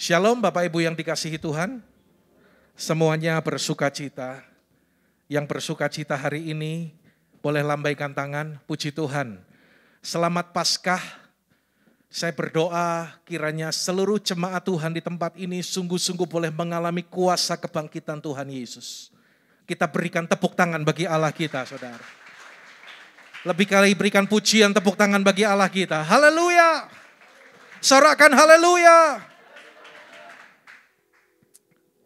Shalom Bapak Ibu yang dikasihi Tuhan, semuanya bersukacita. Yang bersukacita hari ini boleh lambaikan tangan, puji Tuhan. Selamat Paskah, saya berdoa kiranya seluruh jemaat Tuhan di tempat ini sungguh-sungguh boleh mengalami kuasa kebangkitan Tuhan Yesus. Kita berikan tepuk tangan bagi Allah kita, saudara. Lebih kali berikan pujian tepuk tangan bagi Allah kita. Haleluya! Sorakan haleluya!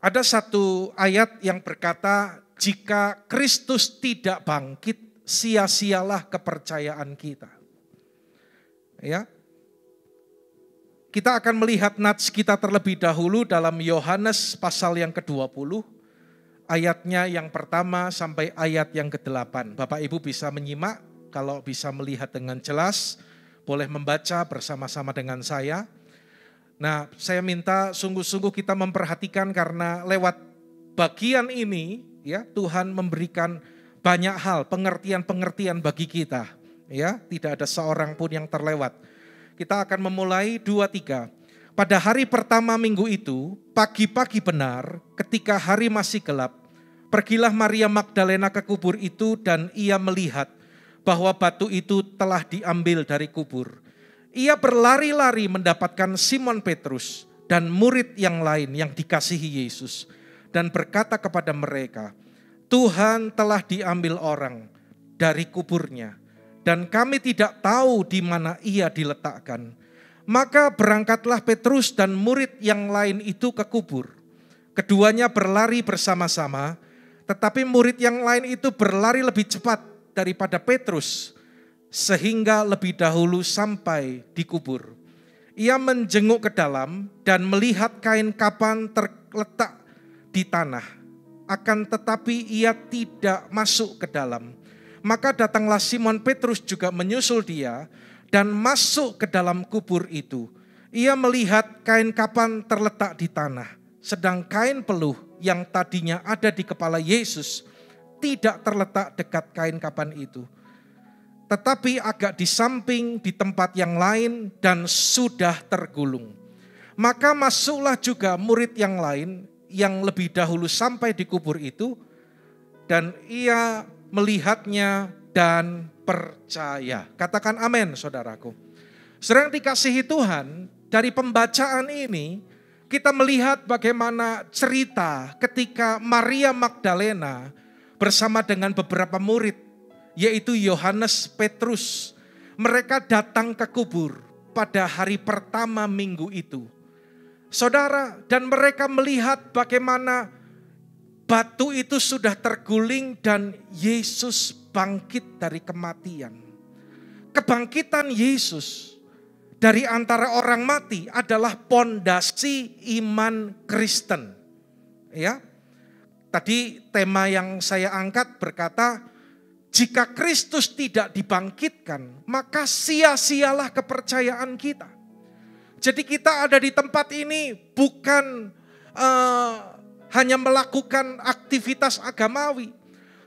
Ada satu ayat yang berkata, jika Kristus tidak bangkit, sia-sialah kepercayaan kita. Ya. Kita akan melihat nats kita terlebih dahulu dalam Yohanes pasal yang ke-20, ayatnya yang pertama sampai ayat yang ke-8. Bapak Ibu bisa menyimak, kalau bisa melihat dengan jelas, boleh membaca bersama-sama dengan saya. Nah, saya minta sungguh-sungguh kita memperhatikan karena lewat bagian ini ya Tuhan memberikan banyak hal, pengertian-pengertian bagi kita. Ya, tidak ada seorang pun yang terlewat. Kita akan memulai 2-3. Pada hari pertama minggu itu, pagi-pagi benar, ketika hari masih gelap, pergilah Maria Magdalena ke kubur itu dan ia melihat bahwa batu itu telah diambil dari kubur. Ia berlari-lari mendapatkan Simon Petrus dan murid yang lain yang dikasihi Yesus. Dan berkata kepada mereka, Tuhan telah diambil orang dari kuburnya. Dan kami tidak tahu di mana ia diletakkan. Maka berangkatlah Petrus dan murid yang lain itu ke kubur. Keduanya berlari bersama-sama, tetapi murid yang lain itu berlari lebih cepat daripada Petrus, sehingga lebih dahulu sampai di kubur. Ia menjenguk ke dalam dan melihat kain kapan terletak di tanah. Akan tetapi ia tidak masuk ke dalam. Maka datanglah Simon Petrus juga menyusul dia dan masuk ke dalam kubur itu. Ia melihat kain kapan terletak di tanah. Sedang kain peluh yang tadinya ada di kepala Yesus tidak terletak dekat kain kapan itu, tetapi agak di samping di tempat yang lain dan sudah tergulung. Maka masuklah juga murid yang lain yang lebih dahulu sampai di kubur itu, dan ia melihatnya dan percaya. Katakan amin, saudaraku. Saudara yang dikasihi Tuhan, dari pembacaan ini kita melihat bagaimana cerita ketika Maria Magdalena bersama dengan beberapa murid, yaitu Yohanes, Petrus. Mereka datang ke kubur pada hari pertama minggu itu. Saudara, dan mereka melihat bagaimana batu itu sudah terguling dan Yesus bangkit dari kematian. Kebangkitan Yesus dari antara orang mati adalah pondasi iman Kristen. Ya. Tadi tema yang saya angkat berkata, jika Kristus tidak dibangkitkan, maka sia-sialah kepercayaan kita. Jadi kita ada di tempat ini bukan hanya melakukan aktivitas agamawi,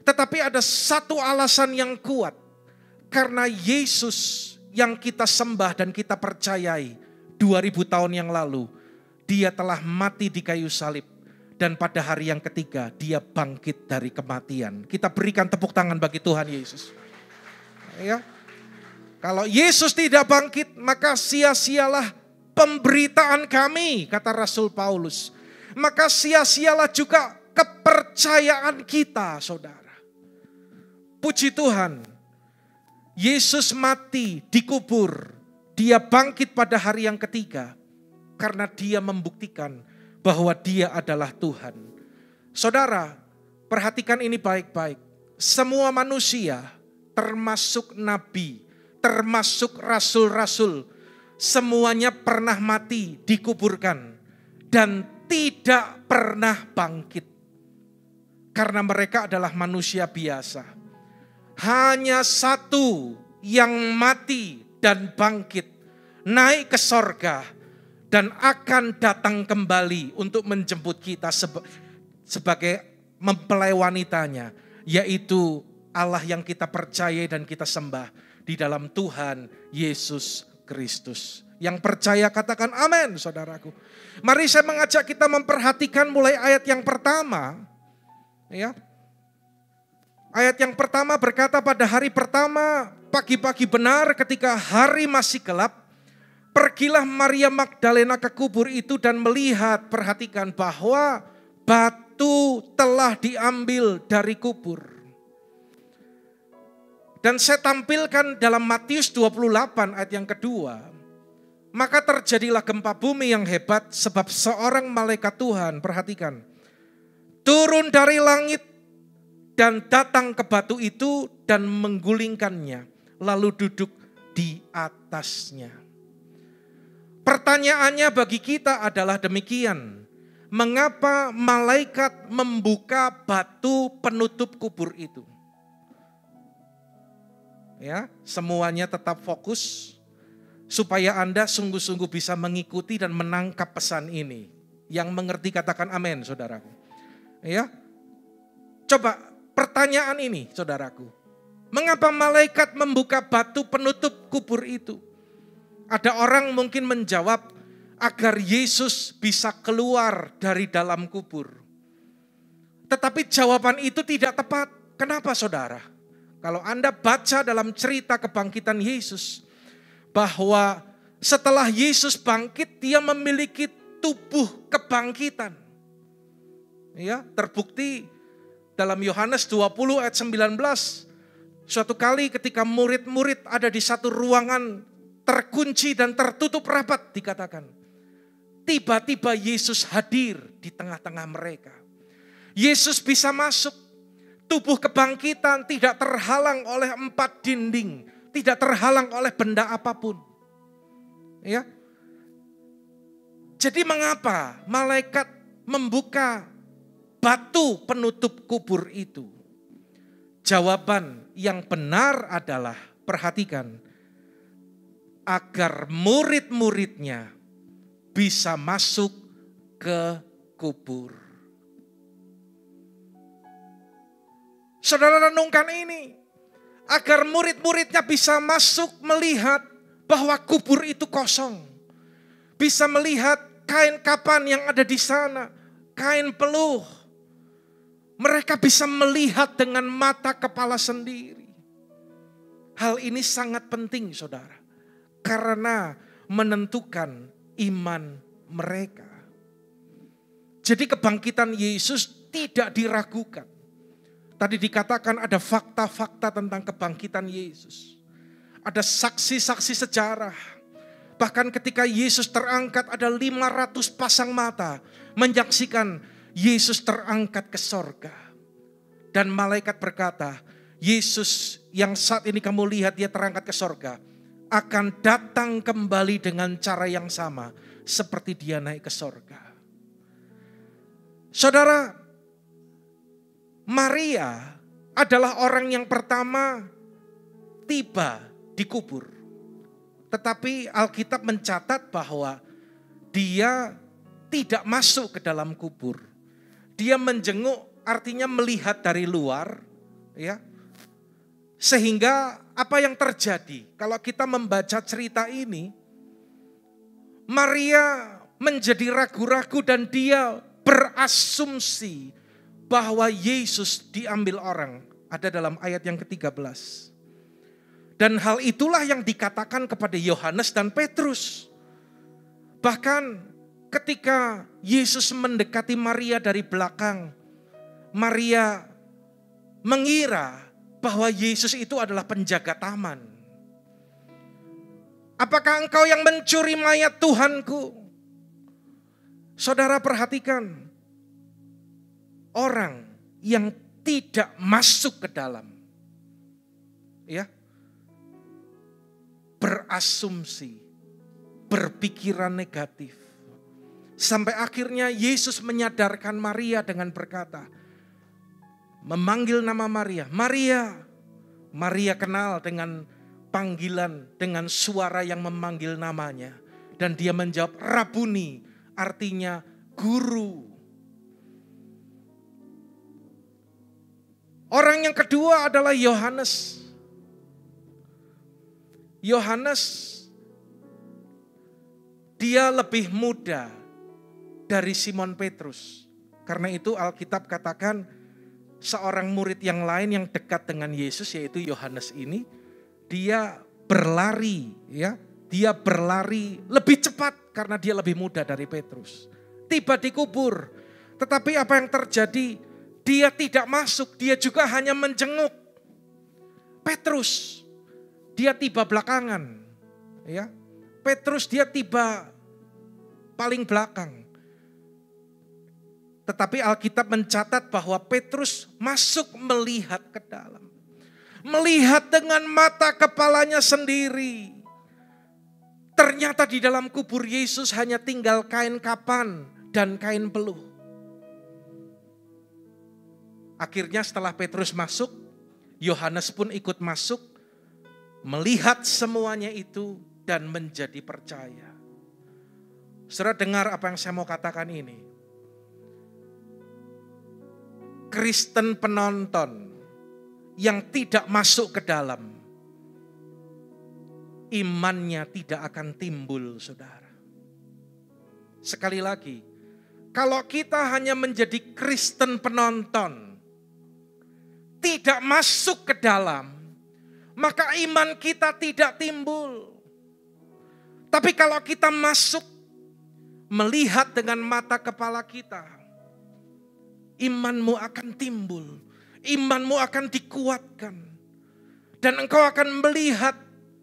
tetapi ada satu alasan yang kuat. Karena Yesus yang kita sembah dan kita percayai 2000 tahun yang lalu, dia telah mati di kayu salib. Dan pada hari yang ketiga dia bangkit dari kematian. Kita berikan tepuk tangan bagi Tuhan Yesus. Ya. Kalau Yesus tidak bangkit, maka sia-sialah pemberitaan kami, kata Rasul Paulus. Maka sia-sialah juga kepercayaan kita, saudara. Puji Tuhan, Yesus mati dikubur. Dia bangkit pada hari yang ketiga karena dia membuktikan bahwa dia adalah Tuhan. Saudara, perhatikan ini baik-baik. Semua manusia, termasuk nabi, termasuk rasul-rasul, semuanya pernah mati, dikuburkan, dan tidak pernah bangkit. Karena mereka adalah manusia biasa. Hanya satu yang mati dan bangkit, naik ke sorga, dan akan datang kembali untuk menjemput kita sebagai mempelai wanitanya. Yaitu Allah yang kita percayai dan kita sembah di dalam Tuhan Yesus Kristus. Yang percaya katakan amin, saudaraku. Mari saya mengajak kita memperhatikan mulai ayat yang pertama. Ya. Ayat yang pertama berkata, pada hari pertama pagi-pagi benar ketika hari masih gelap, pergilah Maria Magdalena ke kubur itu dan melihat, perhatikan, bahwa batu telah diambil dari kubur. Dan saya tampilkan dalam Matius 28 ayat yang kedua. Maka terjadilah gempa bumi yang hebat sebab seorang malaikat Tuhan, perhatikan, turun dari langit dan datang ke batu itu dan menggulingkannya, lalu duduk di atasnya. Pertanyaannya bagi kita adalah demikian. Mengapa malaikat membuka batu penutup kubur itu? Ya, semuanya tetap fokus supaya Anda sungguh-sungguh bisa mengikuti dan menangkap pesan ini. Yang mengerti katakan amin, saudaraku. Ya. Coba pertanyaan ini, saudaraku. Mengapa malaikat membuka batu penutup kubur itu? Ada orang mungkin menjawab, agar Yesus bisa keluar dari dalam kubur. Tetapi jawaban itu tidak tepat. Kenapa, saudara? Kalau Anda baca dalam cerita kebangkitan Yesus, bahwa setelah Yesus bangkit, dia memiliki tubuh kebangkitan. Ya, terbukti dalam Yohanes 20 ayat 19, suatu kali ketika murid-murid ada di satu ruangan terkunci dan tertutup rapat, dikatakan, tiba-tiba Yesus hadir di tengah-tengah mereka. Yesus bisa masuk, tubuh kebangkitan tidak terhalang oleh 4 dinding, tidak terhalang oleh benda apapun. Ya. Jadi mengapa malaikat membuka batu penutup kubur itu? Jawaban yang benar adalah, perhatikan, agar murid-muridnya bisa masuk ke kubur. Saudara renungkan ini, agar murid-muridnya bisa masuk melihat bahwa kubur itu kosong. Bisa melihat kain kapan yang ada di sana, kain peluh. Mereka bisa melihat dengan mata kepala sendiri. Hal ini sangat penting, saudara, karena menentukan iman mereka. Jadi kebangkitan Yesus tidak diragukan. Tadi dikatakan ada fakta-fakta tentang kebangkitan Yesus. Ada saksi-saksi sejarah. Bahkan ketika Yesus terangkat ada 500 pasang mata menyaksikan Yesus terangkat ke sorga. Dan malaikat berkata, Yesus yang saat ini kamu lihat dia terangkat ke sorga, akan datang kembali dengan cara yang sama seperti dia naik ke sorga. Saudara, Maria adalah orang yang pertama tiba di kubur. Tetapi Alkitab mencatat bahwa dia tidak masuk ke dalam kubur. Dia menjenguk, artinya melihat dari luar, ya. Sehingga apa yang terjadi? Kalau kita membaca cerita ini, Maria menjadi ragu-ragu dan dia berasumsi bahwa Yesus diambil orang. Ada dalam ayat yang ke-13. Dan hal itulah yang dikatakan kepada Yohanes dan Petrus. Bahkan ketika Yesus mendekati Maria dari belakang, Maria mengira bahwa Yesus itu adalah penjaga taman. Apakah engkau yang mencuri mayat Tuhanku? Saudara perhatikan, orang yang tidak masuk ke dalam, ya, berasumsi, berpikiran negatif. Sampai akhirnya Yesus menyadarkan Maria dengan berkata, memanggil nama Maria. Maria. Maria kenal dengan panggilan, dengan suara yang memanggil namanya. Dan dia menjawab, Rabuni, artinya guru. Orang yang kedua adalah Yohanes. Yohanes dia lebih muda dari Simon Petrus. Karena itu Alkitab katakan seorang murid yang lain yang dekat dengan Yesus, yaitu Yohanes ini, dia berlari, ya, dia berlari lebih cepat karena dia lebih muda dari Petrus. Tiba di kubur, tetapi apa yang terjadi? Dia tidak masuk, dia juga hanya menjenguk Petrus. Dia tiba belakangan, ya. Petrus dia tiba paling belakang. Tetapi Alkitab mencatat bahwa Petrus masuk melihat ke dalam. Melihat dengan mata kepalanya sendiri. Ternyata di dalam kubur Yesus hanya tinggal kain kapan dan kain peluh. Akhirnya setelah Petrus masuk, Yohanes pun ikut masuk, melihat semuanya itu dan menjadi percaya. Saudara dengar apa yang saya mau katakan ini. Kristen penonton yang tidak masuk ke dalam, imannya tidak akan timbul, saudara. Sekali lagi, kalau kita hanya menjadi Kristen penonton, tidak masuk ke dalam, maka iman kita tidak timbul. Tapi kalau kita masuk, melihat dengan mata kepala kita, imanmu akan timbul, imanmu akan dikuatkan. Dan engkau akan melihat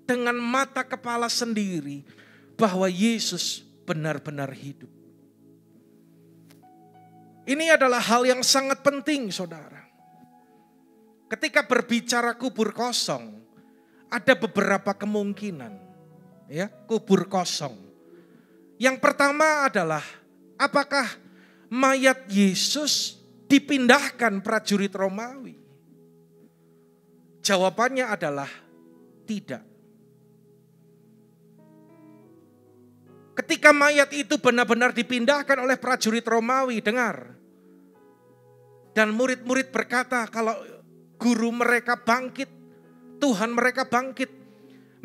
dengan mata kepala sendiri bahwa Yesus benar-benar hidup. Ini adalah hal yang sangat penting, saudara. Ketika berbicara kubur kosong, ada beberapa kemungkinan, ya, kubur kosong. Yang pertama adalah, apakah mayat Yesus dipindahkan prajurit Romawi? Jawabannya adalah tidak. Ketika mayat itu benar-benar dipindahkan oleh prajurit Romawi, dengar. Dan murid-murid berkata, kalau guru mereka bangkit, Tuhan mereka bangkit,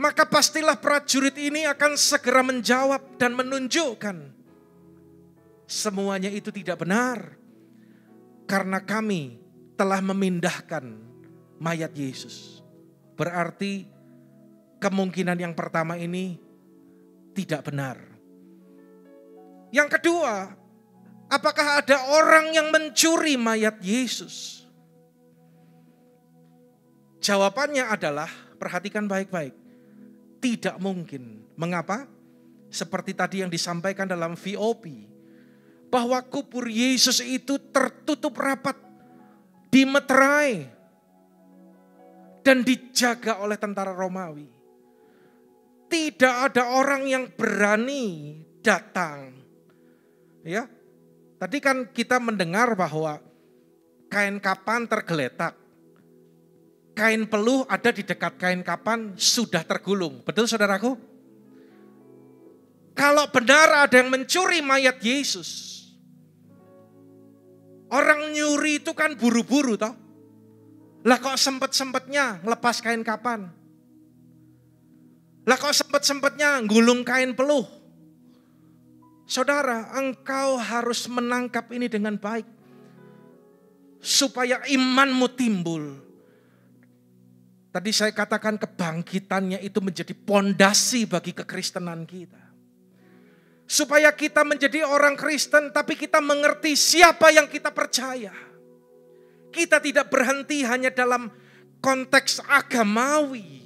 maka pastilah prajurit ini akan segera menjawab dan menunjukkan semuanya itu tidak benar. Karena kami telah memindahkan mayat Yesus. Berarti kemungkinan yang pertama ini tidak benar. Yang kedua, apakah ada orang yang mencuri mayat Yesus? Jawabannya adalah, perhatikan baik-baik, tidak mungkin. Mengapa? Seperti tadi yang disampaikan dalam VOP, bahwa kubur Yesus itu tertutup rapat, dimeterai, dan dijaga oleh tentara Romawi. Tidak ada orang yang berani datang. Ya, tadi kan kita mendengar bahwa kain kapan tergeletak, kain peluh ada di dekat kain kapan sudah tergulung. Betul saudaraku? Kalau benar ada yang mencuri mayat Yesus, orang nyuri itu kan buru-buru toh. Lah kok sempet-sempetnya ngelepas kain kapan? Lah kok sempet-sempetnya gulung kain peluh? Saudara, engkau harus menangkap ini dengan baik. Supaya imanmu timbul. Tadi saya katakan kebangkitannya itu menjadi pondasi bagi kekristenan kita. Supaya kita menjadi orang Kristen tapi kita mengerti siapa yang kita percaya. Kita tidak berhenti hanya dalam konteks agamawi.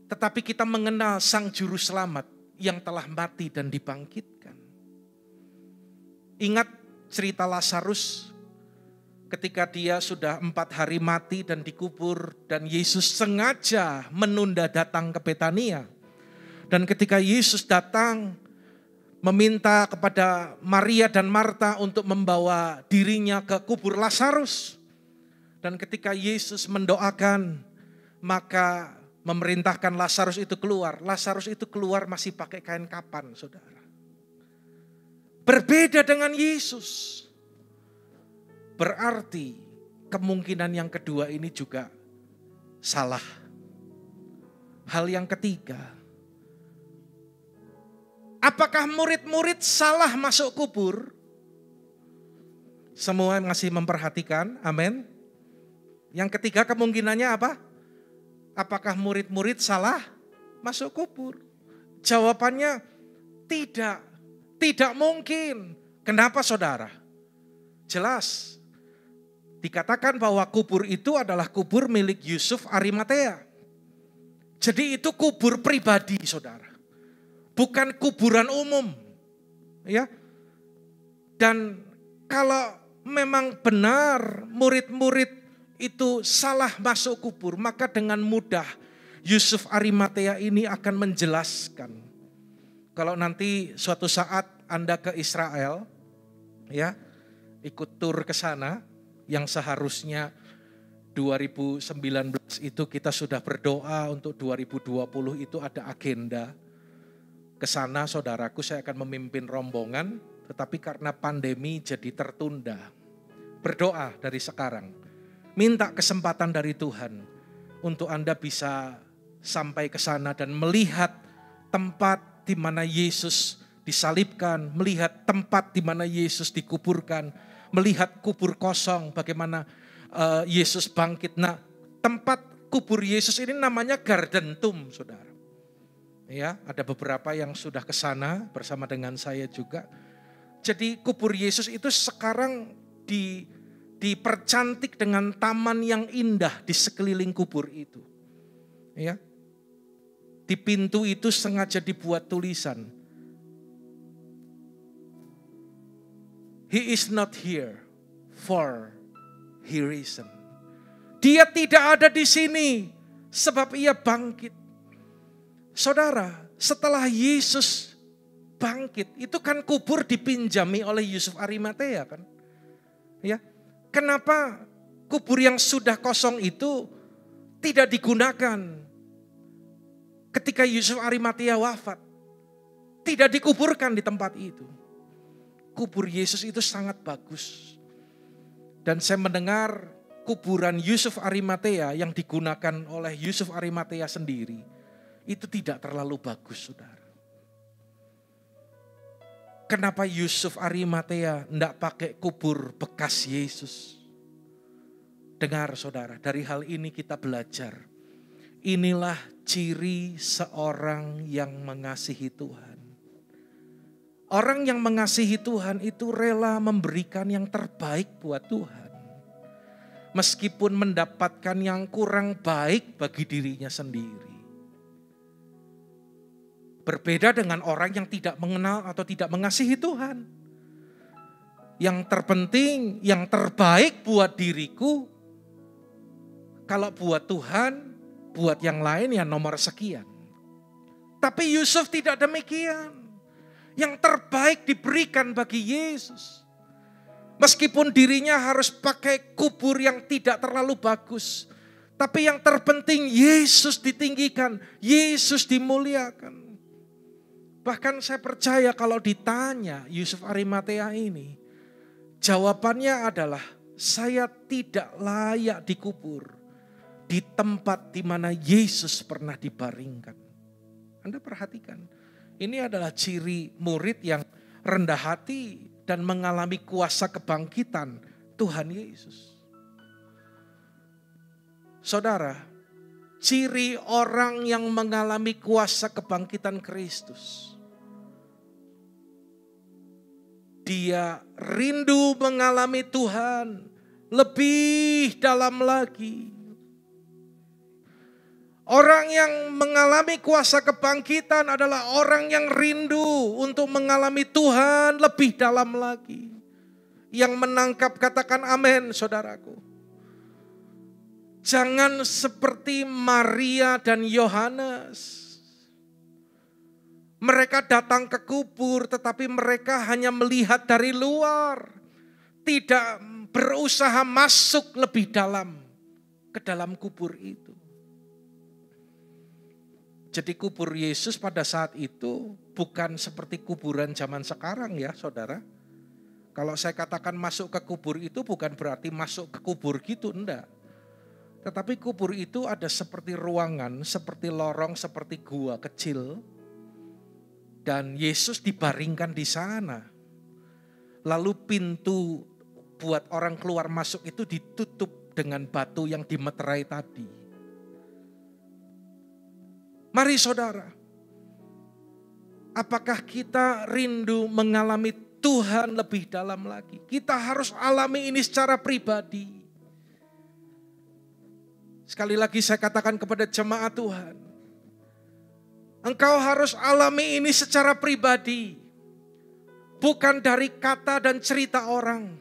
Tetapi kita mengenal Sang Juru Selamat yang telah mati dan dibangkitkan. Ingat cerita Lazarus ketika dia sudah 4 hari mati dan dikubur. Dan Yesus sengaja menunda datang ke Betania. Dan ketika Yesus datang meminta kepada Maria dan Marta untuk membawa dirinya ke kubur Lazarus. Dan ketika Yesus mendoakan, maka memerintahkan Lazarus itu keluar. Lazarus itu keluar masih pakai kain kapan, saudara. Berbeda dengan Yesus. Berarti kemungkinan yang kedua ini juga salah. Hal yang ketiga, Apakah murid-murid salah masuk kubur? Semua masih memperhatikan, amin. Yang ketiga kemungkinannya apa? Apakah murid-murid salah masuk kubur? Jawabannya tidak. Tidak mungkin. Kenapa saudara? Jelas. Dikatakan bahwa kubur itu adalah kubur milik Yusuf Arimatea. Jadi itu kubur pribadi saudara. Bukan kuburan umum. Ya. Dan kalau memang benar murid-murid itu salah masuk kubur, maka dengan mudah Yusuf Arimatea ini akan menjelaskan. Kalau nanti suatu saat Anda ke Israel, ya, ikut tur ke sana, yang seharusnya 2019 itu kita sudah berdoa untuk 2020 itu ada agenda. Ke sana saudaraku saya akan memimpin rombongan, tetapi karena pandemi jadi tertunda. Berdoa dari sekarang. Minta kesempatan dari Tuhan untuk Anda bisa sampai ke sana dan melihat tempat di mana Yesus disalibkan, melihat tempat di mana Yesus dikuburkan, melihat kubur kosong bagaimana Yesus bangkit. Nah, tempat kubur Yesus ini namanya Garden Tomb, saudara. Ya, ada beberapa yang sudah ke sana bersama dengan saya juga. Jadi kubur Yesus itu sekarang dipercantik dengan taman yang indah di sekeliling kubur itu. Ya. Di pintu itu sengaja dibuat tulisan. He is not here for he risen. Dia tidak ada di sini sebab ia bangkit. Saudara, setelah Yesus bangkit, itu kan kubur dipinjami oleh Yusuf Arimatea kan? Ya. Kenapa kubur yang sudah kosong itu tidak digunakan ketika Yusuf Arimatea wafat? Tidak dikuburkan di tempat itu. Kubur Yesus itu sangat bagus. Dan saya mendengar kuburan Yusuf Arimatea yang digunakan oleh Yusuf Arimatea sendiri itu tidak terlalu bagus, saudara. Kenapa Yusuf Arimatea tidak pakai kubur bekas Yesus? Dengar saudara, dari hal ini kita belajar. Inilah ciri seorang yang mengasihi Tuhan. Orang yang mengasihi Tuhan itu rela memberikan yang terbaik buat Tuhan. Meskipun mendapatkan yang kurang baik bagi dirinya sendiri. Berbeda dengan orang yang tidak mengenal atau tidak mengasihi Tuhan. Yang terpenting, yang terbaik buat diriku. Kalau buat Tuhan, buat yang lain ya nomor sekian. Tapi Yusuf tidak demikian. Yang terbaik diberikan bagi Yesus. Meskipun dirinya harus pakai kubur yang tidak terlalu bagus. Tapi yang terpenting Yesus ditinggikan, Yesus dimuliakan. Bahkan saya percaya kalau ditanya Yusuf Arimatea ini, jawabannya adalah saya tidak layak dikubur di tempat di mana Yesus pernah dibaringkan. Anda perhatikan, ini adalah ciri murid yang rendah hati dan mengalami kuasa kebangkitan Tuhan Yesus. Saudara, ciri orang yang mengalami kuasa kebangkitan Kristus. Dia rindu mengalami Tuhan lebih dalam lagi. Orang yang mengalami kuasa kebangkitan adalah orang yang rindu untuk mengalami Tuhan lebih dalam lagi. Yang menangkap katakan amin, saudaraku. Jangan seperti Maria dan Yohanes. Mereka datang ke kubur tetapi mereka hanya melihat dari luar. Tidak berusaha masuk lebih dalam ke dalam kubur itu. Jadi kubur Yesus pada saat itu bukan seperti kuburan zaman sekarang ya saudara. Kalau saya katakan masuk ke kubur itu bukan berarti masuk ke kubur gitu, enggak. Tetapi kubur itu ada seperti ruangan, seperti lorong, seperti gua kecil. Dan Yesus dibaringkan di sana. Lalu pintu buat orang keluar masuk itu ditutup dengan batu yang dimeterai tadi. Mari saudara, apakah kita rindu mengalami Tuhan lebih dalam lagi? Kita harus alami ini secara pribadi. Sekali lagi saya katakan kepada jemaat Tuhan, engkau harus alami ini secara pribadi. Bukan dari kata dan cerita orang.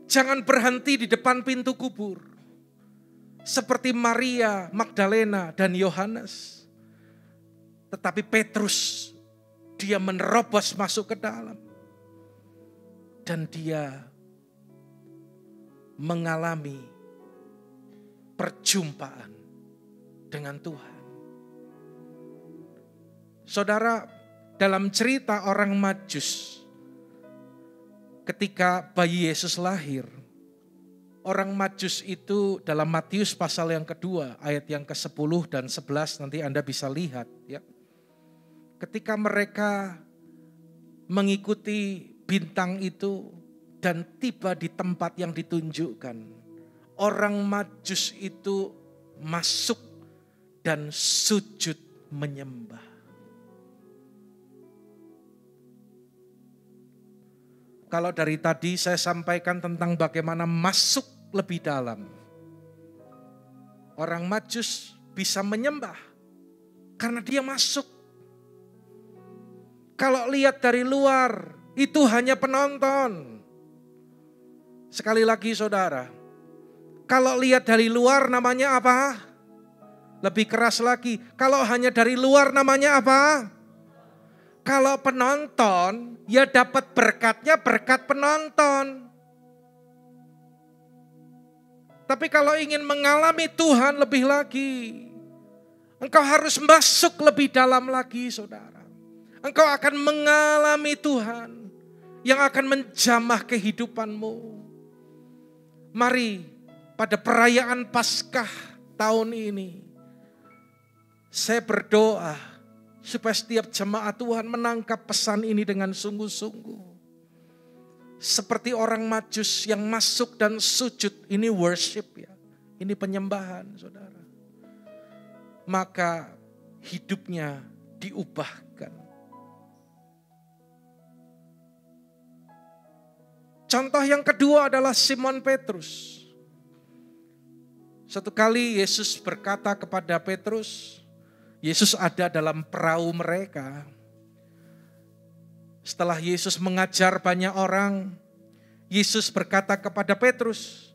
Jangan berhenti di depan pintu kubur. Seperti Maria, Magdalena, dan Yohanes. Tetapi Petrus, dia menerobos masuk ke dalam. Dan dia mengalami perjumpaan dengan Tuhan. Saudara, dalam cerita orang Majus, ketika bayi Yesus lahir, orang Majus itu dalam Matius pasal yang kedua, ayat yang ke-10 dan 11, nanti Anda bisa lihat. Ya. Ketika mereka mengikuti bintang itu dan tiba di tempat yang ditunjukkan, orang Majus itu masuk dan sujud menyembah. Kalau dari tadi saya sampaikan tentang bagaimana masuk lebih dalam. Orang Majus bisa menyembah karena dia masuk. Kalau lihat dari luar, itu hanya penonton. Sekali lagi saudara, kalau lihat dari luar namanya apa? Lebih keras lagi, kalau hanya dari luar namanya apa? Kalau penonton, ya dapat berkatnya berkat penonton. Tapi kalau ingin mengalami Tuhan lebih lagi, engkau harus masuk lebih dalam lagi saudara. Engkau akan mengalami Tuhan yang akan menjamah kehidupanmu. Mari pada perayaan Paskah tahun ini, saya berdoa supaya setiap jemaat Tuhan menangkap pesan ini dengan sungguh-sungguh. Seperti orang Majus yang masuk dan sujud, ini worship ya. Ini penyembahan saudara. Maka hidupnya diubahkan. Contoh yang kedua adalah Simon Petrus. Satu kali Yesus berkata kepada Petrus, Yesus ada dalam perahu mereka. Setelah Yesus mengajar banyak orang, Yesus berkata kepada Petrus,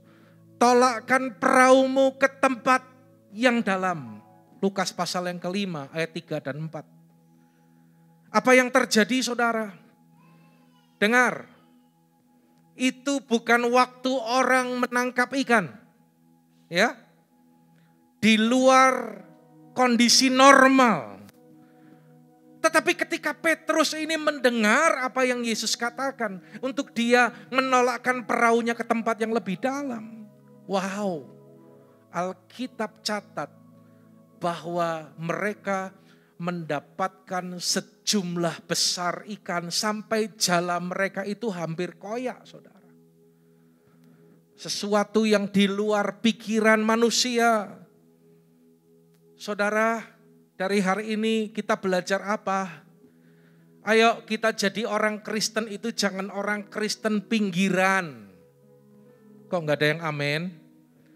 tolakkan perahumu ke tempat yang dalam. Lukas pasal yang ke-5 ayat 3 dan 4. Apa yang terjadi saudara? Dengar, itu bukan waktu orang menangkap ikan. Ya, di luar kondisi normal. Tetapi ketika Petrus ini mendengar apa yang Yesus katakan, untuk dia menolakkan perahunya ke tempat yang lebih dalam. Wow, Alkitab catat bahwa mereka mendapatkan sejumlah besar ikan sampai jala mereka itu hampir koyak saudara. Sesuatu yang di luar pikiran manusia. Saudara, dari hari ini kita belajar apa? Ayo kita jadi orang Kristen itu jangan orang Kristen pinggiran. Kok enggak ada yang amin?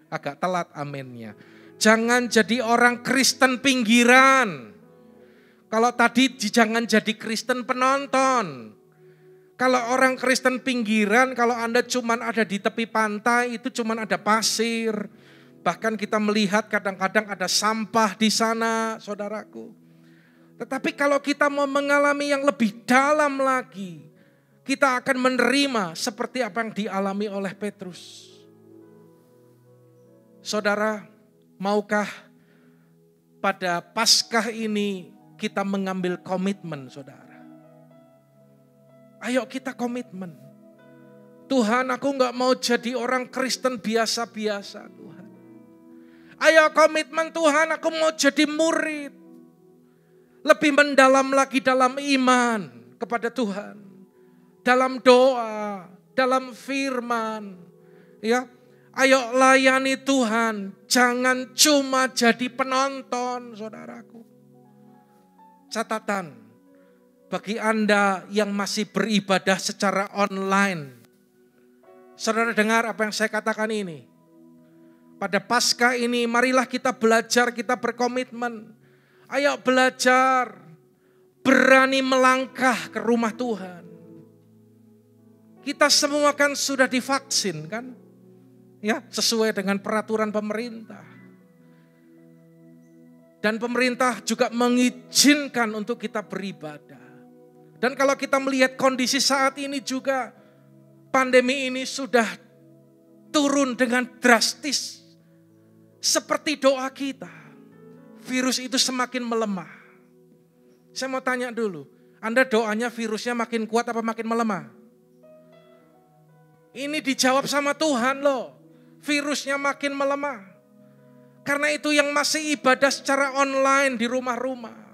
Agak telat aminnya. Jangan jadi orang Kristen pinggiran. Kalau tadi jangan jadi Kristen penonton. Kalau orang Kristen pinggiran, kalau Anda cuman ada di tepi pantai, itu cuman ada pasir. Bahkan kita melihat kadang-kadang ada sampah di sana, saudaraku. Tetapi kalau kita mau mengalami yang lebih dalam lagi, kita akan menerima seperti apa yang dialami oleh Petrus. Saudara, maukah pada Paskah ini kita mengambil komitmen, saudara? Ayo kita komitmen. Tuhan, aku gak mau jadi orang Kristen biasa-biasa, Tuhan. Ayo komitmen Tuhan, aku mau jadi murid. lebih mendalam lagi dalam iman kepada Tuhan, dalam doa, dalam firman. Ya, ayo layani Tuhan, jangan cuma jadi penonton, saudaraku. Catatan bagi Anda yang masih beribadah secara online. Saudara dengar apa yang saya katakan ini? Pada Paskah ini marilah kita belajar, kita berkomitmen. Ayo belajar, berani melangkah ke rumah Tuhan. Kita semua kan sudah divaksin kan? Ya, sesuai dengan peraturan pemerintah. Dan pemerintah juga mengizinkan untuk kita beribadah. Dan kalau kita melihat kondisi saat ini juga, pandemi ini sudah turun dengan drastis. Seperti doa kita, virus itu semakin melemah. Saya mau tanya dulu, Anda doanya virusnya makin kuat apa makin melemah? Ini dijawab sama Tuhan loh, virusnya makin melemah. Karena itu yang masih ibadah secara online di rumah-rumah.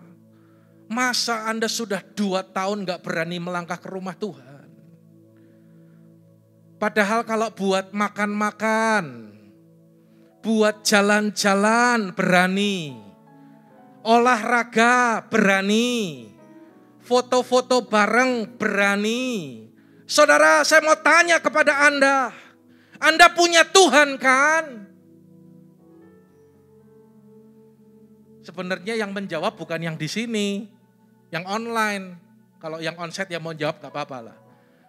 Masa Anda sudah 2 tahun gak berani melangkah ke rumah Tuhan? Padahal kalau buat makan-makan, buat jalan-jalan berani, olahraga berani, foto-foto bareng berani. Saudara, saya mau tanya kepada Anda punya Tuhan kan? Sebenarnya yang menjawab bukan yang di sini, yang online. Kalau yang onsite yang mau jawab gak apa-apa lah.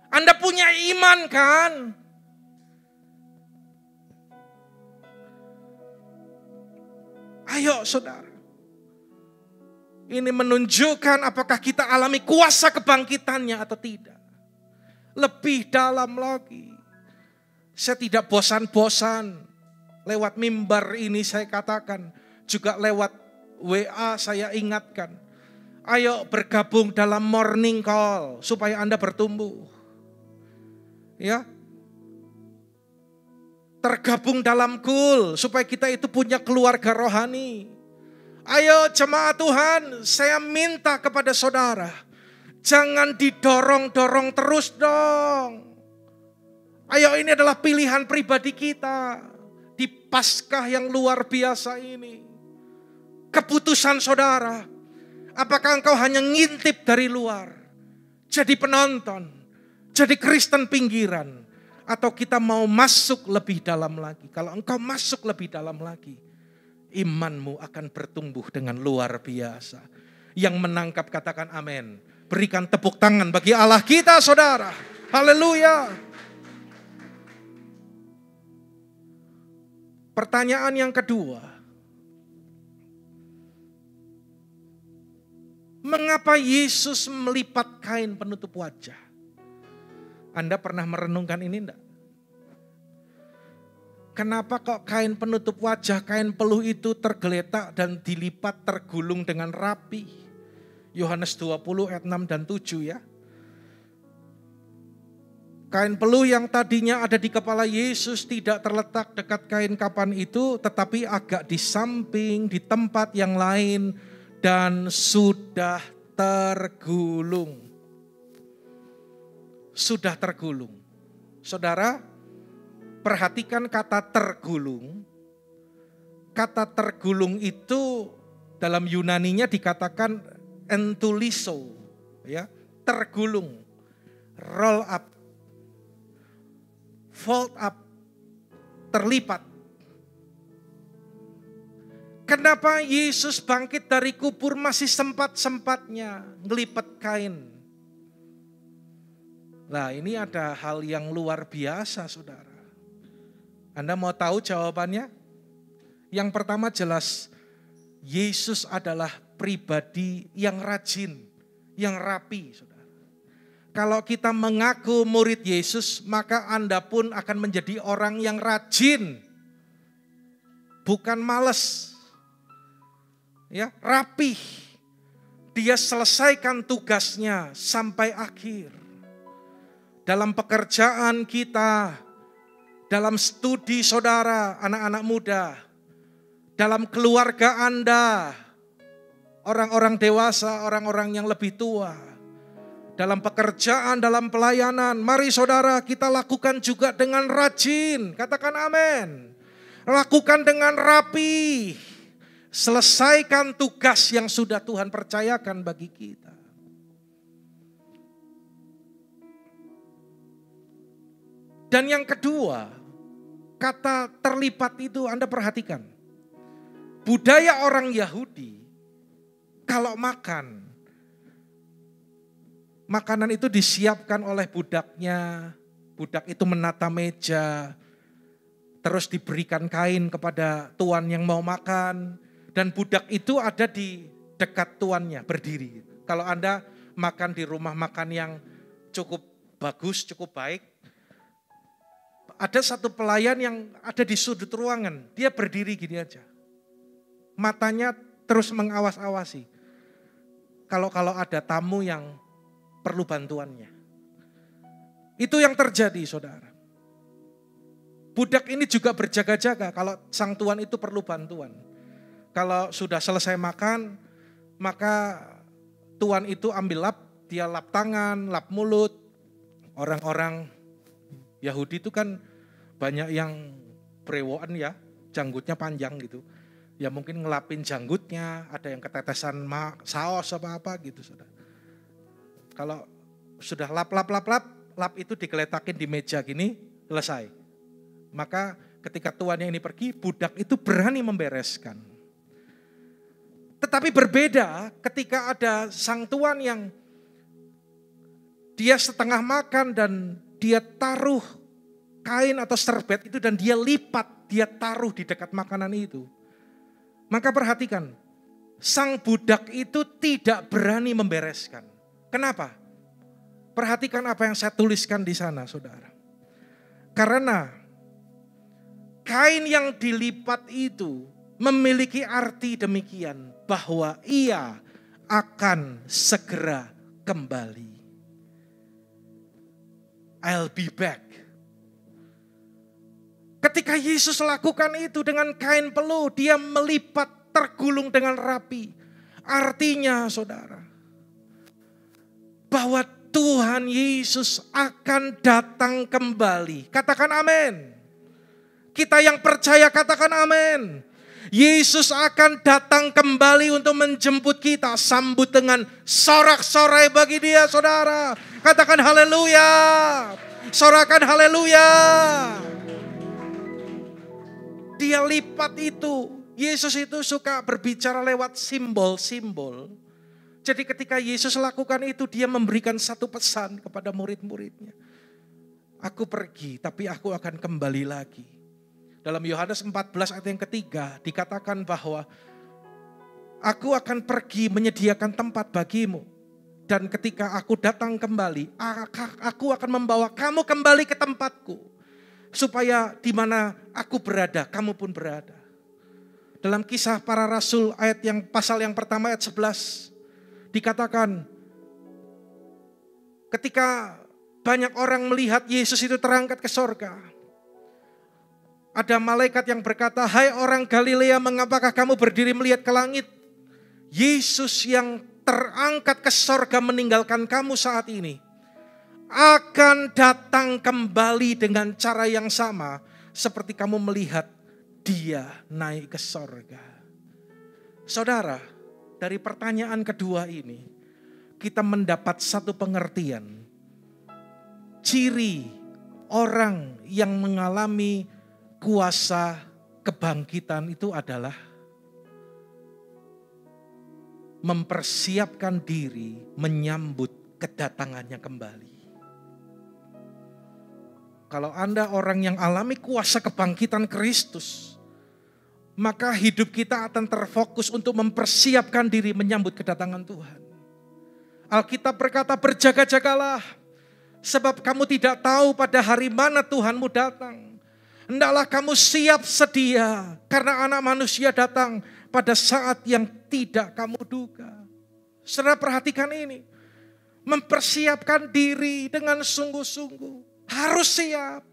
Anda punya iman kan? Ayo saudara. Ini menunjukkan apakah kita alami kuasa kebangkitannya atau tidak. Lebih dalam lagi. Saya tidak bosan-bosan. Lewat mimbar ini saya katakan. Juga lewat WA saya ingatkan. Ayo bergabung dalam morning call. Supaya Anda bertumbuh. Ya. Tergabung dalam kul supaya kita itu punya keluarga rohani. Ayo jemaat Tuhan, saya minta kepada saudara, jangan didorong-dorong terus dong. Ayo ini adalah pilihan pribadi kita di Paskah yang luar biasa ini. Keputusan saudara, apakah engkau hanya ngintip dari luar, jadi penonton, jadi Kristen pinggiran, atau kita mau masuk lebih dalam lagi. Kalau engkau masuk lebih dalam lagi, imanmu akan bertumbuh dengan luar biasa. Yang menangkap katakan amin. Berikan tepuk tangan bagi Allah kita saudara. Haleluya. Pertanyaan yang kedua. Mengapa Yesus melipat kain penutup wajah? Anda pernah merenungkan ini enggak? Kenapa kok kain penutup wajah, kain peluh itu tergeletak dan dilipat tergulung dengan rapi? Yohanes 20 ayat 6 dan 7 ya. Kain peluh yang tadinya ada di kepala Yesus tidak terletak dekat kain kapan itu, tetapi agak di samping, di tempat yang lain dan sudah tergulung. Sudah tergulung. Saudara, perhatikan kata tergulung. Kata tergulung itu dalam Yunaninya dikatakan entuliso, ya, tergulung, roll up, fold up, terlipat. Kenapa Yesus bangkit dari kubur masih sempat-sempatnya ngelipet kain? Nah, ini ada hal yang luar biasa, saudara. Anda mau tahu jawabannya? Yang pertama jelas, Yesus adalah pribadi yang rajin, yang rapi, saudara. Kalau kita mengaku murid Yesus, maka Anda pun akan menjadi orang yang rajin, bukan malas. Ya, rapih. Dia selesaikan tugasnya sampai akhir. Dalam pekerjaan kita, dalam studi saudara, anak-anak muda, dalam keluarga Anda, orang-orang dewasa, orang-orang yang lebih tua. Dalam pekerjaan, dalam pelayanan, mari saudara kita lakukan juga dengan rajin. Katakan amin. Lakukan dengan rapi. Selesaikan tugas yang sudah Tuhan percayakan bagi kita. Dan yang kedua, kata terlipat itu Anda perhatikan. Budaya orang Yahudi, kalau makan, makanan itu disiapkan oleh budaknya. Budak itu menata meja, terus diberikan kain kepada tuan yang mau makan. Dan budak itu ada di dekat tuannya, berdiri. Kalau Anda makan di rumah makan yang cukup bagus, cukup baik, ada satu pelayan yang ada di sudut ruangan. Dia berdiri gini aja. Matanya terus mengawas-awasi. Kalau ada tamu yang perlu bantuannya. Itu yang terjadi, saudara. Budak ini juga berjaga-jaga kalau sang tuan itu perlu bantuan. Kalau sudah selesai makan, maka tuan itu ambil lap, dia lap tangan, lap mulut. Orang-orang Yahudi itu kan banyak yang brewoan ya, janggutnya panjang gitu. Ya mungkin ngelapin janggutnya, ada yang ketetesan saus apa-apa gitu, saudara. Kalau sudah lap itu digeletakin di meja gini, selesai. Maka ketika tuannya ini pergi, budak itu berani membereskan. Tetapi berbeda ketika ada sang tuan yang dia setengah makan dan dia taruh kain atau serbet itu dan dia lipat, dia taruh di dekat makanan itu. Maka perhatikan, sang budak itu tidak berani membereskan. Kenapa? Perhatikan apa yang saya tuliskan di sana, saudara. Karena kain yang dilipat itu memiliki arti demikian, bahwa ia akan segera kembali. I'll be back. Ketika Yesus lakukan itu dengan kain peluh, dia melipat tergulung dengan rapi. Artinya, saudara, bahwa Tuhan Yesus akan datang kembali. Katakan amin. Kita yang percaya katakan amin. Yesus akan datang kembali untuk menjemput kita. Sambut dengan sorak-sorai bagi dia, saudara. Katakan haleluya. Sorakan haleluya. Dia lipat itu. Yesus itu suka berbicara lewat simbol-simbol. Jadi ketika Yesus lakukan itu, dia memberikan satu pesan kepada murid-muridnya. Aku pergi, tapi aku akan kembali lagi. Dalam Yohanes 14 ayat yang ketiga, dikatakan bahwa aku akan pergi menyediakan tempat bagimu. Dan ketika aku datang kembali, aku akan membawa kamu kembali ke tempatku. Supaya di mana aku berada, kamu pun berada. Dalam Kisah Para Rasul ayat yang pasal yang pertama ayat 11 dikatakan ketika banyak orang melihat Yesus itu terangkat ke sorga, ada malaikat yang berkata, "Hai orang Galilea, mengapakah kamu berdiri melihat ke langit? Yesus yang terangkat ke sorga meninggalkan kamu saat ini akan datang kembali dengan cara yang sama seperti kamu melihat dia naik ke sorga." Saudara, dari pertanyaan kedua ini kita mendapat satu pengertian. Ciri orang yang mengalami kuasa kebangkitan itu adalah mempersiapkan diri menyambut kedatangannya kembali. Kalau Anda orang yang alami kuasa kebangkitan Kristus, maka hidup kita akan terfokus untuk mempersiapkan diri menyambut kedatangan Tuhan. Alkitab berkata, berjaga-jagalah, sebab kamu tidak tahu pada hari mana Tuhanmu datang. Hendaklah kamu siap sedia, karena Anak Manusia datang pada saat yang tidak kamu duga. Saudara perhatikan ini, mempersiapkan diri dengan sungguh-sungguh. Harus siap.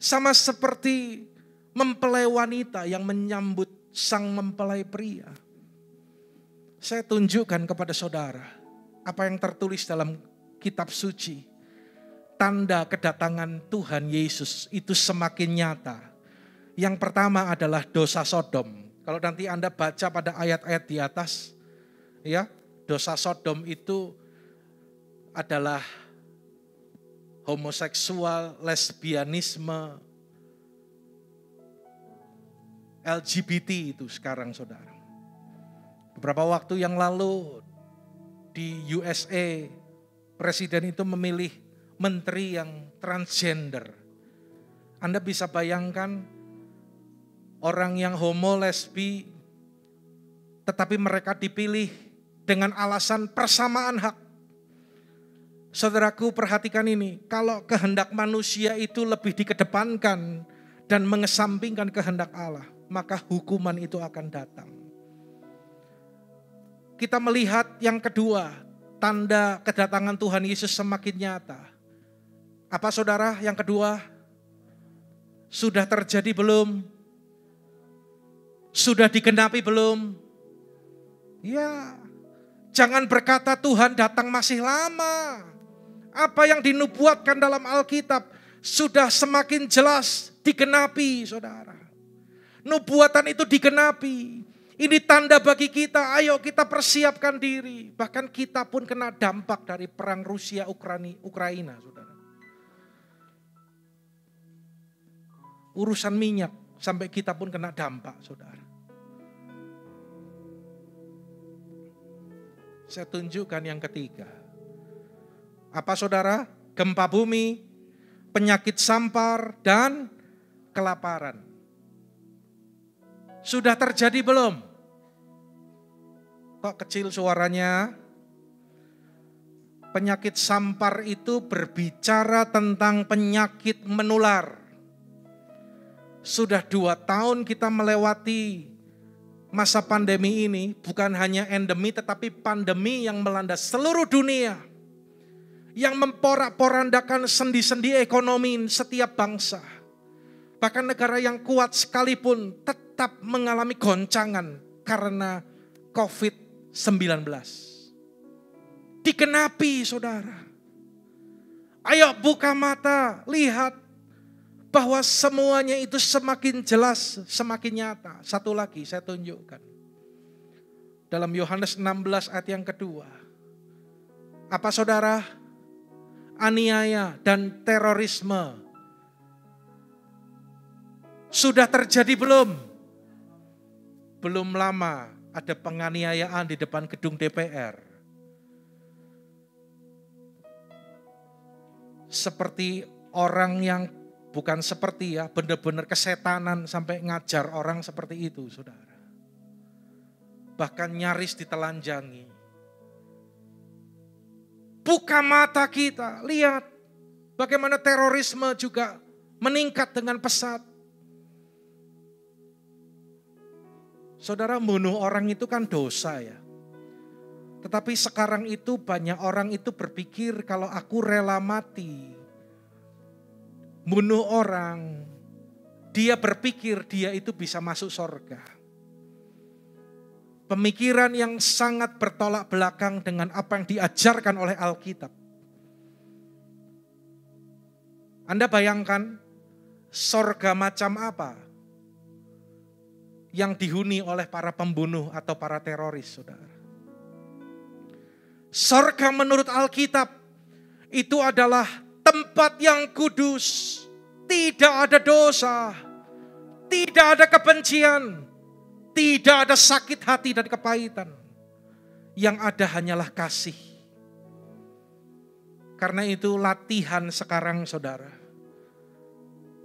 Sama seperti mempelai wanita yang menyambut sang mempelai pria. Saya tunjukkan kepada saudara apa yang tertulis dalam kitab suci. Tanda kedatangan Tuhan Yesus itu semakin nyata. Yang pertama adalah dosa Sodom. Kalau nanti Anda baca pada ayat-ayat di atas, ya, dosa Sodom itu adalah homoseksual, lesbianisme, LGBT itu sekarang saudara. Beberapa waktu yang lalu di USA, presiden itu memilih menteri yang transgender. Anda bisa bayangkan orang yang homo, lesbi, tetapi mereka dipilih dengan alasan persamaan hak. Saudaraku perhatikan ini, kalau kehendak manusia itu lebih dikedepankan dan mengesampingkan kehendak Allah, maka hukuman itu akan datang. Kita melihat yang kedua, tanda kedatangan Tuhan Yesus semakin nyata. Apa saudara yang kedua? Sudah terjadi belum? Sudah digenapi belum? Ya, jangan berkata Tuhan datang masih lama. Apa yang dinubuatkan dalam Alkitab sudah semakin jelas digenapi, saudara. Nubuatan itu digenapi. Ini tanda bagi kita, ayo kita persiapkan diri. Bahkan kita pun kena dampak dari perang Rusia Ukraina, saudara. Urusan minyak sampai kita pun kena dampak, saudara. Saya tunjukkan yang ketiga. Apa saudara? Gempa bumi, penyakit sampar, dan kelaparan. Sudah terjadi belum? Kok kecil suaranya? Penyakit sampar itu berbicara tentang penyakit menular. Sudah 2 tahun kita melewati masa pandemi ini, bukan hanya endemi tetapi pandemi yang melanda seluruh dunia. Yang memporak-porandakan sendi-sendi ekonomi setiap bangsa. Bahkan negara yang kuat sekalipun tetap mengalami goncangan karena COVID-19. Digenapi saudara. Ayo buka mata, lihat. Bahwa semuanya itu semakin jelas, semakin nyata. Satu lagi saya tunjukkan. Dalam Yohanes 16 ayat yang kedua. Apa saudara? Aniaya dan terorisme. Sudah terjadi belum? Belum lama ada penganiayaan di depan gedung DPR. Seperti orang yang bukan seperti ya, benar-benar kesetanan sampai ngajar orang seperti itu, saudara. Bahkan nyaris ditelanjangi. Buka mata kita, lihat bagaimana terorisme juga meningkat dengan pesat. Saudara, bunuh orang itu kan dosa ya. Tetapi sekarang itu banyak orang itu berpikir kalau aku rela mati. Bunuh orang, dia berpikir dia itu bisa masuk surga. Pemikiran yang sangat bertolak belakang dengan apa yang diajarkan oleh Alkitab. Anda bayangkan surga macam apa yang dihuni oleh para pembunuh atau para teroris, saudara. Surga menurut Alkitab itu adalah tempat yang kudus, tidak ada dosa, tidak ada kebencian, tidak ada sakit hati dan kepahitan. Yang ada hanyalah kasih. Karena itu latihan sekarang saudara.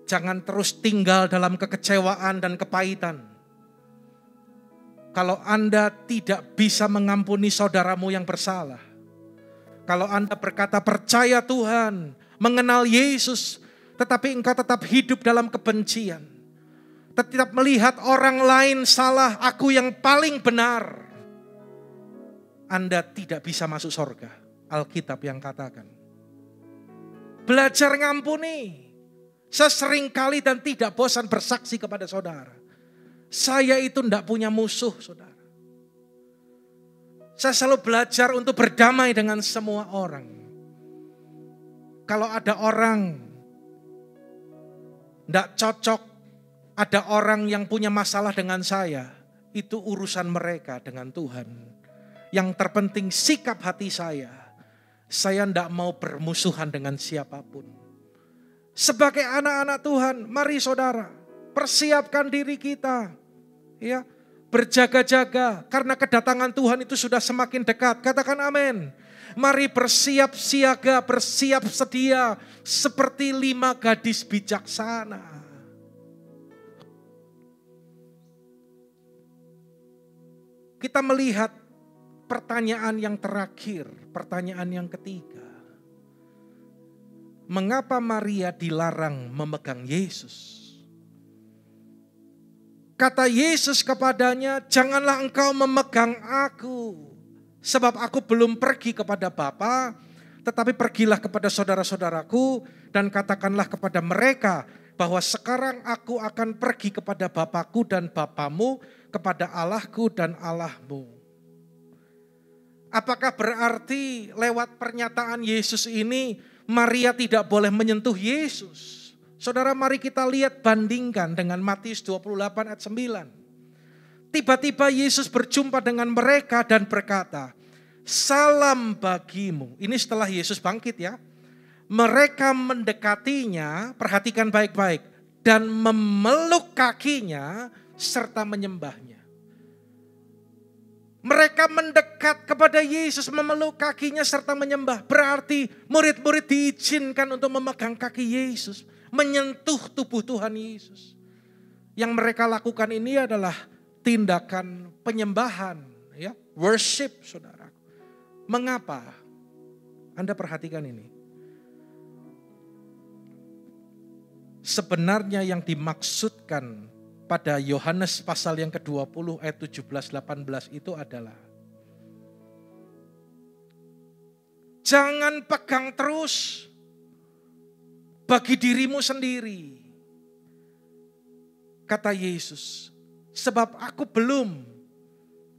Jangan terus tinggal dalam kekecewaan dan kepahitan. Kalau Anda tidak bisa mengampuni saudaramu yang bersalah. Kalau Anda berkata percaya Tuhan, mengenal Yesus, tetapi engkau tetap hidup dalam kebencian. Tetap melihat orang lain salah, aku yang paling benar. Anda tidak bisa masuk surga. Alkitab yang katakan. Belajar ngampuni. Saya sering kali dan tidak bosan bersaksi kepada saudara. Saya itu tidak punya musuh, saudara. Saya selalu belajar untuk berdamai dengan semua orang. Kalau ada orang tidak cocok, ada orang yang punya masalah dengan saya, itu urusan mereka dengan Tuhan. Yang terpenting sikap hati saya tidak mau bermusuhan dengan siapapun. Sebagai anak-anak Tuhan, mari saudara, persiapkan diri kita. Ya, berjaga-jaga karena kedatangan Tuhan itu sudah semakin dekat. Katakan amin. Mari bersiap siaga, bersiap sedia seperti 5 gadis bijaksana. Kita melihat pertanyaan yang terakhir, pertanyaan yang ketiga. Mengapa Maria dilarang memegang Yesus? Kata Yesus kepadanya, janganlah engkau memegang aku. Sebab aku belum pergi kepada Bapa, tetapi pergilah kepada saudara-saudaraku dan katakanlah kepada mereka bahwa sekarang aku akan pergi kepada Bapakku dan Bapamu, kepada Allahku dan Allahmu. Apakah berarti lewat pernyataan Yesus ini Maria tidak boleh menyentuh Yesus? Saudara, mari kita lihat, bandingkan dengan Matius 28 ayat 9. Tiba-tiba Yesus berjumpa dengan mereka dan berkata, salam bagimu. Ini setelah Yesus bangkit ya. Mereka mendekatinya, perhatikan baik-baik, dan memeluk kakinya serta menyembahnya. Mereka mendekat kepada Yesus, memeluk kakinya serta menyembah. Berarti murid-murid diizinkan untuk memegang kaki Yesus, menyentuh tubuh Tuhan Yesus. Yang mereka lakukan ini adalah tindakan penyembahan, ya, worship, saudara. Mengapa? Anda perhatikan ini. Sebenarnya yang dimaksudkan pada Yohanes pasal yang ke-20 ayat 17-18 itu adalah jangan pegang terus bagi dirimu sendiri. Kata Yesus, sebab aku belum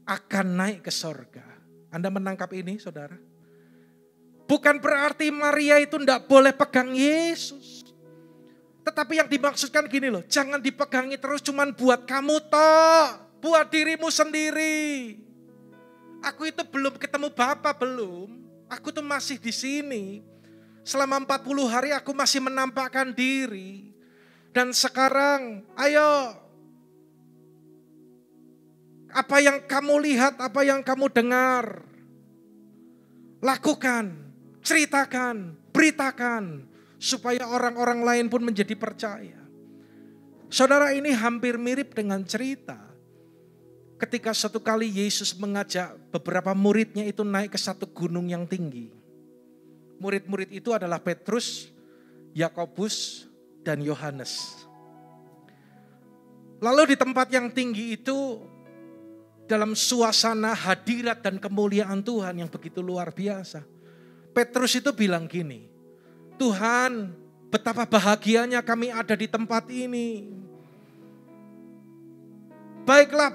akan naik ke sorga. Anda menangkap ini, saudara? Bukan berarti Maria itu tidak boleh pegang Yesus. Tetapi yang dimaksudkan gini loh, jangan dipegangi terus cuman buat kamu toh, buat dirimu sendiri. Aku itu belum ketemu Bapa, belum. Aku tuh masih di sini. Selama 40 hari aku masih menampakkan diri. Dan sekarang, ayo. Apa yang kamu lihat, apa yang kamu dengar, lakukan, ceritakan, beritakan. Supaya orang-orang lain pun menjadi percaya. Saudara, ini hampir mirip dengan cerita ketika suatu kali Yesus mengajak beberapa muridnya itu naik ke satu gunung yang tinggi. Murid-murid itu adalah Petrus, Yakobus, dan Yohanes. Lalu di tempat yang tinggi itu, dalam suasana hadirat dan kemuliaan Tuhan yang begitu luar biasa, Petrus itu bilang gini, Tuhan, betapa bahagianya kami ada di tempat ini. Baiklah,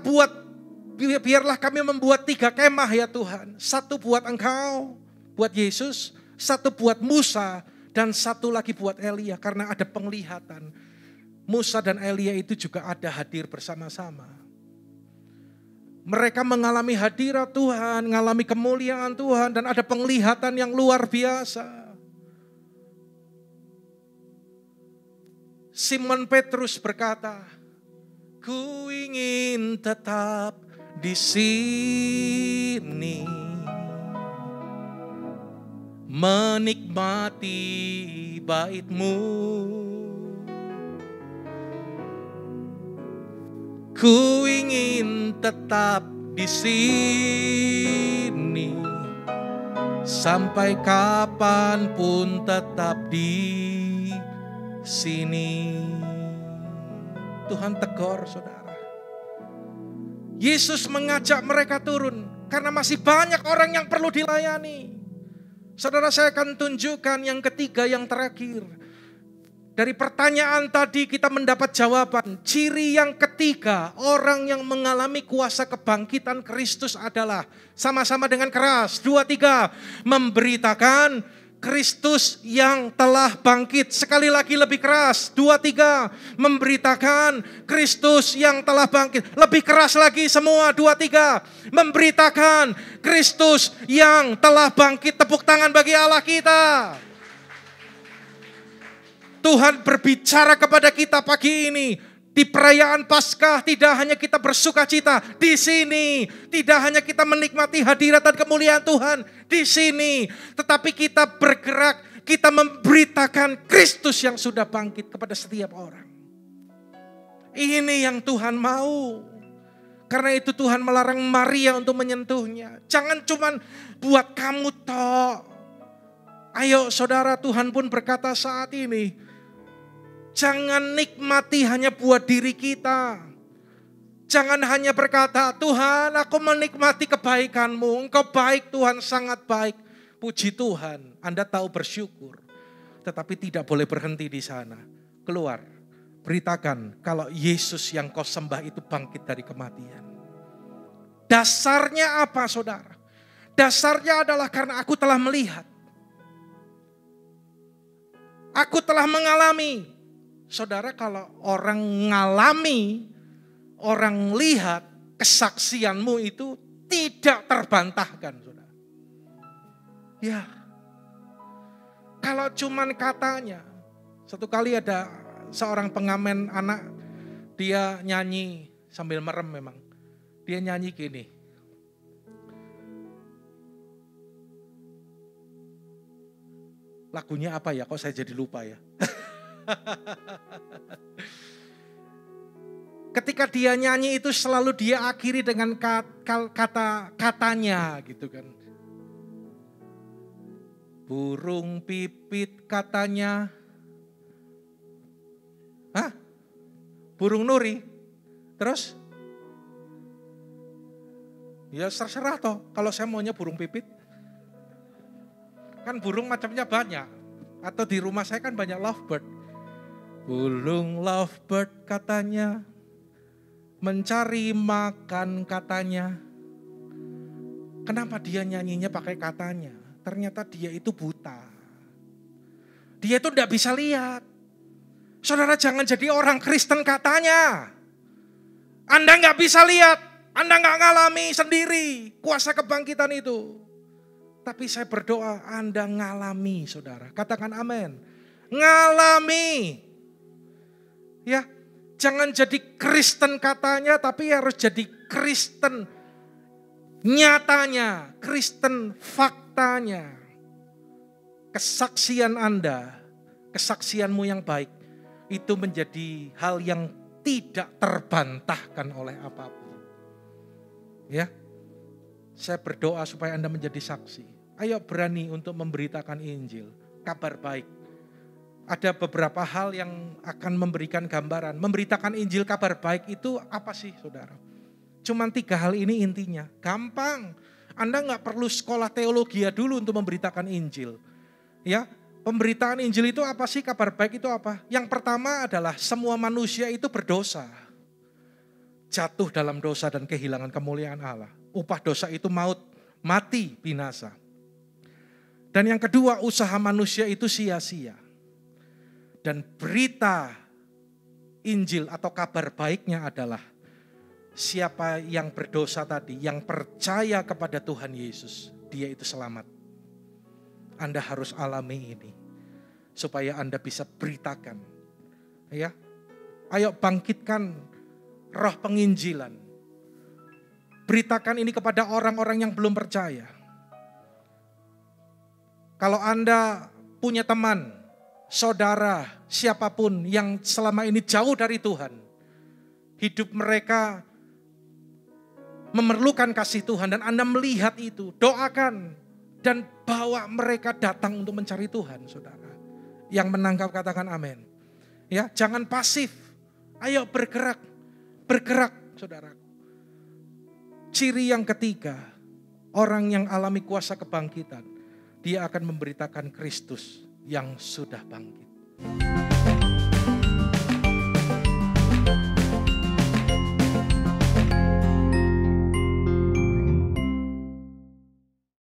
biarlah kami membuat 3 kemah ya Tuhan. 1 buat Engkau, buat Yesus, 1 buat Musa, dan 1 lagi buat Elia. Karena ada penglihatan. Musa dan Elia itu juga ada hadir bersama-sama. Mereka mengalami hadirat Tuhan, mengalami kemuliaan Tuhan, dan ada penglihatan yang luar biasa. Simon Petrus berkata, ku ingin tetap di sini, menikmati bait-Mu. Ku ingin tetap di sini, sampai kapanpun tetap di sini. Tuhan tegur, saudara. Yesus mengajak mereka turun karena masih banyak orang yang perlu dilayani. Saudara, saya akan tunjukkan yang ketiga, yang terakhir. Dari pertanyaan tadi kita mendapat jawaban. Ciri yang ketiga, orang yang mengalami kuasa kebangkitan Kristus adalah sama-sama dengan keras. 2, 3, memberitakan Kristus yang telah bangkit. Sekali lagi lebih keras. 2, 3, memberitakan Kristus yang telah bangkit. Lebih keras lagi semua. 2, 3, memberitakan Kristus yang telah bangkit. Tepuk tangan bagi Allah kita. Tuhan berbicara kepada kita pagi ini. Di perayaan Paskah tidak hanya kita bersuka cita. Di sini tidak hanya kita menikmati hadirat dan kemuliaan Tuhan. Di sini. Tetapi kita bergerak. Kita memberitakan Kristus yang sudah bangkit kepada setiap orang. Ini yang Tuhan mau. Karena itu Tuhan melarang Maria untuk menyentuhnya. Jangan cuman buat kamu tok. Ayo saudara, Tuhan pun berkata saat ini. Jangan nikmati hanya buat diri kita. Jangan hanya berkata, Tuhan aku menikmati kebaikan-Mu. Engkau baik Tuhan, sangat baik. Puji Tuhan, Anda tahu bersyukur. Tetapi tidak boleh berhenti di sana. Keluar, beritakan kalau Yesus yang kau sembah itu bangkit dari kematian. Dasarnya apa saudara? Dasarnya adalah karena aku telah melihat. Aku telah mengalami. Saudara, kalau orang ngalami, orang lihat, kesaksianmu itu tidak terbantahkan, saudara. Ya, kalau cuman katanya, satu kali ada seorang pengamen anak, dia nyanyi sambil merem memang. Dia nyanyi gini. Lagunya apa ya? Kok saya jadi lupa ya? Ketika dia nyanyi itu selalu dia akhiri dengan katanya gitu kan. Burung pipit katanya. Hah? Burung nuri. Terus? Ya terserah toh. Kalau saya maunya burung pipit. Kan burung macamnya banyak. Atau di rumah saya kan banyak lovebird. Burung lovebird katanya, mencari makan katanya. Kenapa dia nyanyinya pakai katanya? Ternyata dia itu buta. Dia itu tidak bisa lihat. Saudara jangan jadi orang Kristen katanya. Anda nggak bisa lihat, Anda nggak ngalami sendiri kuasa kebangkitan itu. Tapi saya berdoa Anda ngalami saudara. Katakan amin. Ngalami. Ya, jangan jadi Kristen katanya, tapi harus jadi Kristen nyatanya, Kristen faktanya. Kesaksian Anda, kesaksianmu yang baik, itu menjadi hal yang tidak terbantahkan oleh apapun. Ya, saya berdoa supaya Anda menjadi saksi. Ayo berani untuk memberitakan Injil, kabar baik. Ada beberapa hal yang akan memberikan gambaran. Memberitakan Injil kabar baik itu apa sih saudara? Cuman 3 hal ini intinya. Gampang. Anda gak perlu sekolah teologi dulu untuk memberitakan Injil. Ya, pemberitaan Injil itu apa sih? Kabar baik itu apa? Yang pertama adalah semua manusia itu berdosa. Jatuh dalam dosa dan kehilangan kemuliaan Allah. Upah dosa itu maut, mati, binasa. Dan yang kedua, usaha manusia itu sia-sia. Dan berita Injil atau kabar baiknya adalah siapa yang berdosa tadi, yang percaya kepada Tuhan Yesus, dia itu selamat. Anda harus alami ini supaya Anda bisa beritakan. Ya, ayo bangkitkan roh penginjilan. Beritakan ini kepada orang-orang yang belum percaya. Kalau Anda punya teman, saudara, siapapun yang selama ini jauh dari Tuhan, hidup mereka memerlukan kasih Tuhan dan Anda melihat itu, doakan dan bawa mereka datang untuk mencari Tuhan, saudara. Yang menangkap katakan amin. Ya, jangan pasif. Ayo bergerak, saudara. Ciri yang ketiga, orang yang alami kuasa kebangkitan, dia akan memberitakan Kristus yang sudah bangkit.